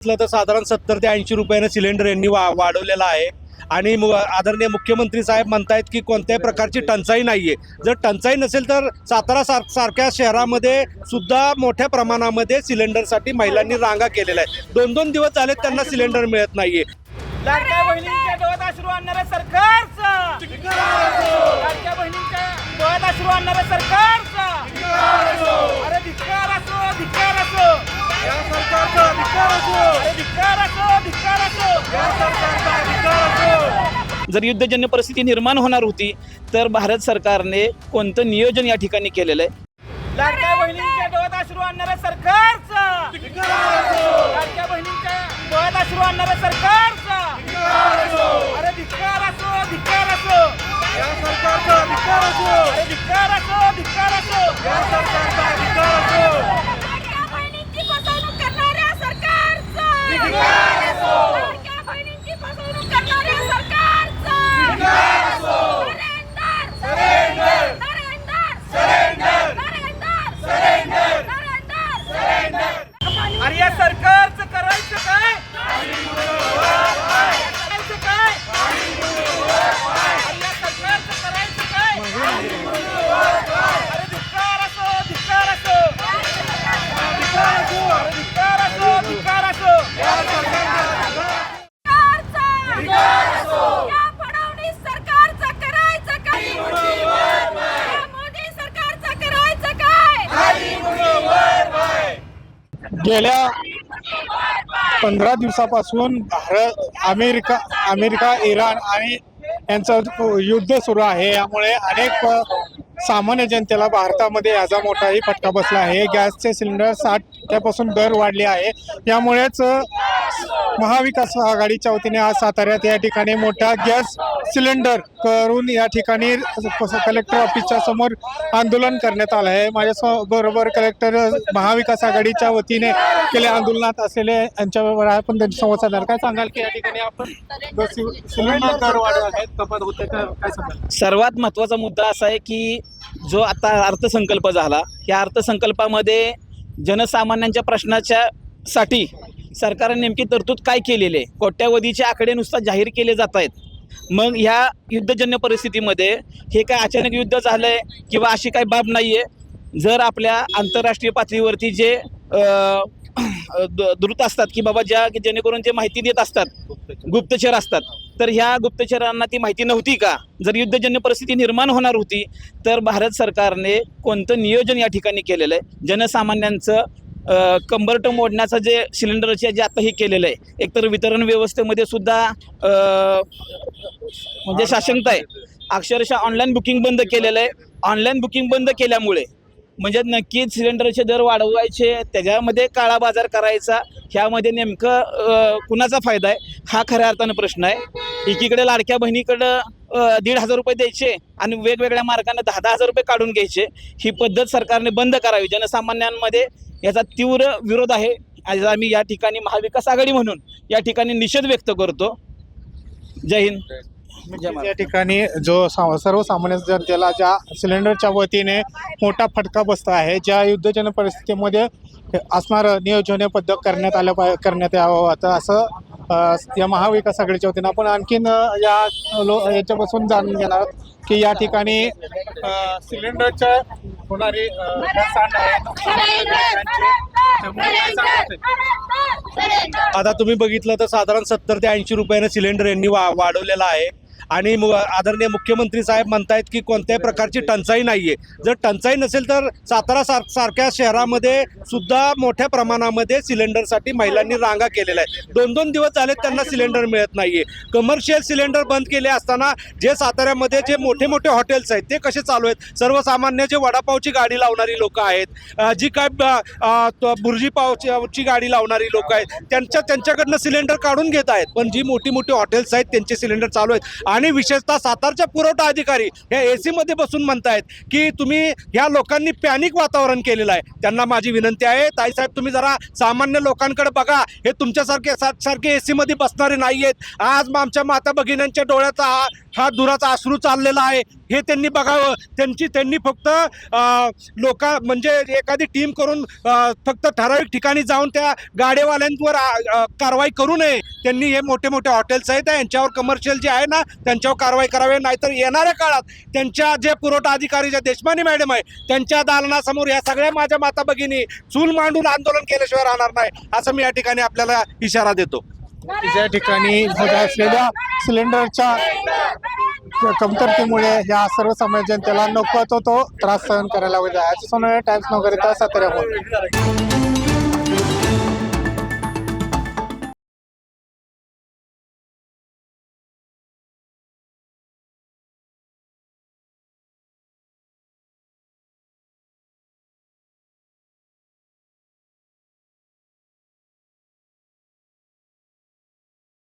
तर साधारण 70 ते 80 रुपयानं सिलेंडर यांनी वाढवलेला आहे आणि आदरणीय मुख्यमंत्री साहेब म्हणतायत की कोणत्याही प्रकारची टंचाई नाहीये। जर टंचाई नसेल तर सातारा सारख्या शहरामध्ये सुद्धा मोठ्या प्रमाणामध्ये सिलेंडरसाठी महिलांनी रांगा केलेल्या आहेत। 2-2 दिवस झाले त्यांना सिलेंडर मिळत नाहीये। लाडक्या बहिणींच्या डोळ्यात अश्रू आणणाऱ्या सरकारचा लाडक्या बहिणींच्या डोळ्यात अश्रू आणणाऱ्या सरकारचा अरे धिक्कार असो धिक्कार असो या सरकारचा धिक्कार असो अरे धिक्कार असो धिक्कार असो या सरकारचा धिक्कार असो। जर युद्धजन्य परिस्थिती निर्माण होणार होती तर भारत सरकारने कोणतं नियोजन या ठिकाणी केलेलं आहे। लाडक्या बहिणींच्या डोळ्यात अश्रू आणणाऱ्या सरकारचा लाडक्या बहिणींच्या डोळ्यात अश्रू आणणाऱ्या सरकारचा अरे धिक्कार असो धिक्कार असो या सरकारचा धिक्कार असो अरे धिक्कार असो धिक्कार असो या सरकारचा धिक्कार असो। लाडक्या बहिणींची फसवणूक करणाऱ्या सरकारचा धिक्कार असो लाडक्या बहिणींची फसवणूक करणाऱ्या सरकारचा धिक्कार असो surrender surrender surrender surrender surrender surrender. अरे या सरकारचं करायचं काय करायचं काय अरे या सरकारचं करायचं काय अरे धिक्कार असो धिक्कार असो धिक्कार असो अरे धिक्कार असो धिक्कार असो या सरकारचं या फडणवीस सरकारचं करायचं काय या मोदी सरकारचं करायचं काय गेल्या 15 दिवसापासून अमेरिका इराण आणि यांचं युद्ध सुरू आहे। यामुळे अनेक सामान्य जनतेला भारतामध्ये याचा मोठाही फटका बसला आहे। गॅसचे सिलेंडर 60 पासून दर वाढले आहे। यामुळेच महाविकास आघाडीच्या वतीने आज साताऱ्यात या ठिकाणी मोठा गॅस सिलेंडर करून या ठिकाणी कलेक्टर ऑफिसच्या समोर आंदोलन करण्यात आलं आहे। माझ्या बरोबर कलेक्टर महाविकास आघाडीच्या वतीने केल्या आंदोलनात असलेले यांच्याबरोबर आपण त्यांची संवाद साधणार। काय सांगाल की या ठिकाणी आपण सिलेंडर दर वाढ आहेत कपात होते काय सांगाल? सर्वात महत्त्वाचा मुद्दा असा आहे की जो आता अर्थसंकल्प झाला या अर्थसंकल्पामध्ये जनसामान्यांच्या प्रश्नाच्या साठी सरकारने नेमकी तरतूद काय केलेली आहे? कोट्यावधीचे आकडे नुसता जाहीर केले जात आहेत। मग ह्या युद्धजन्य परिस्थितीमध्ये हे काय अचानक युद्ध झालंय किंवा अशी काही बाब नाहीये। जर आपल्या आंतरराष्ट्रीय पातळीवरती जे दूत असतात की बाबा जेणेकरून जे माहिती देत असतात गुप्तचर असतात तर ह्या गुप्तचरांना ती माहिती नव्हती का? जर युद्धजन्य परिस्थिती निर्माण होणार होती तर भारत सरकारने कोणतं नियोजन या ठिकाणी केलेलं आहे? जनसामान्यांचं कंबरट मोडण्याचं जे सिलेंडरचे जे आता हे केलेलं आहे एकतर वितरण व्यवस्थेमध्ये सुद्धा म्हणजे साशंकता आहे। अक्षरशः ऑनलाईन बुकिंग बंद केलेलं आहे। ऑनलाईन बुकिंग बंद केल्यामुळे म्हणजे नक्कीच सिलेंडरचे दर वाढवायचे त्याच्यामध्ये काळा बाजार करायचा ह्यामध्ये नेमकं कुणाचा फायदा आहे हा खऱ्या अर्थानं प्रश्न आहे। एकीकडे लाडक्या बहिणीकडं 1,500 रुपये द्यायचे आणि वेगवेगळ्या मार्गाने 10,000 रुपये काढून घ्यायचे। ही पद्धत सरकारने बंद करावी। जनसामान्यांमध्ये याचा तीव्र विरोध आहे। आज आम्ही या ठिकाणी महाविकास आघाडी म्हणून या ठिकाणी निषेध व्यक्त करतो। जय हिंद। या ठिकाणी जो सर्वसामान्य जनतेला ज्या सिलेंडरच्या वतीने मोठा फटका बसतो आहे ज्या युद्धजन्य परिस्थितीमध्ये असणारं नियोजनबद्ध करण्यात यावं आता असं या महाविकास आघाडीच्या वतीने आपण आणखीन याच्यापासून जाणून घेणार की या ठिकाणी सिलेंडरच्या होणारी आता तुम्ही बघितलं तर साधारण 70 ते 80 रुपयानं सिलेंडर यांनी वाढवलेला आहे आणि आदरणीय मुख्यमंत्री साहेब म्हणतायत की कोणत्याही प्रकारची टंचाई नाहीये। जर टंचाई नसेल तर सातारा सारख्या शहरामध्ये सुद्धा मोठ्या प्रमाणामध्ये सिलेंडरसाठी महिलांनी रांगा केलेल्या आहेत। 2-2 दिवस झाले त्यांना सिलेंडर मिळत नाहीये। कमर्शियल सिलेंडर बंद केले असताना जे साताऱ्यामध्ये जे मोठे मोठे हॉटेल्स आहेत ते कसे चालू आहेत? सर्वसामान्य जे वडापावची गाडी लावणारी लोक आहेत जी काय भुर्जी पावची गाडी लावणारी लोक आहेत त्यांच्याकडनं सिलेंडर काढून घेत आहेत। पण जी मोठी मोठी हॉटेल्स आहेत त्यांचे सिलेंडर चालू आहेत आणि विशेषतः सातारच्या पुरवठा अधिकारी हे AC मध्ये बसून म्हणतायत की तुम्ही ह्या लोकांनी पॅनिक वातावरण केलेलं आहे। त्यांना माझी विनंती आहे ताईसाहेब तुम्ही जरा सामान्य लोकांकडे बघा। हे तुमच्यासारखे AC मध्ये बसणारे नाही आहेत। आज आमच्या माता भगिनींच्या डोळ्याचा हा दुराचा अश्रू चाललेला आहे हे त्यांनी बघावं. त्यांनी फक्त म्हणजे एखादी टीम करून फक्त ठराविक ठिकाणी जाऊन त्या गाडेवाल्यांवर कारवाई करू नये. त्यांनी हे मोठे मोठे हॉटेल्स आहेत यांच्यावर कमर्शियल जे आहे ना त्यांच्यावर कारवाई करावी, नाहीतर येणाऱ्या काळात त्यांच्या जे पुरवठा अधिकारी ज्या देशमानी मॅडम आहे त्यांच्या दालनासमोर या सगळ्या माझ्या माता भगिनी चूल मांडून आंदोलन केल्याशिवाय राहणार नाही असं मी या ठिकाणी आपल्याला इशारा देतो. ज्या ठिकाणी होत असलेल्या सिलेंडरच्या कमतरतेमुळे या सर्वसामान्य जनतेला नको तो त्रास सहन करायला लागला आहे. टाइम्स नगरिता साताऱ्याहून.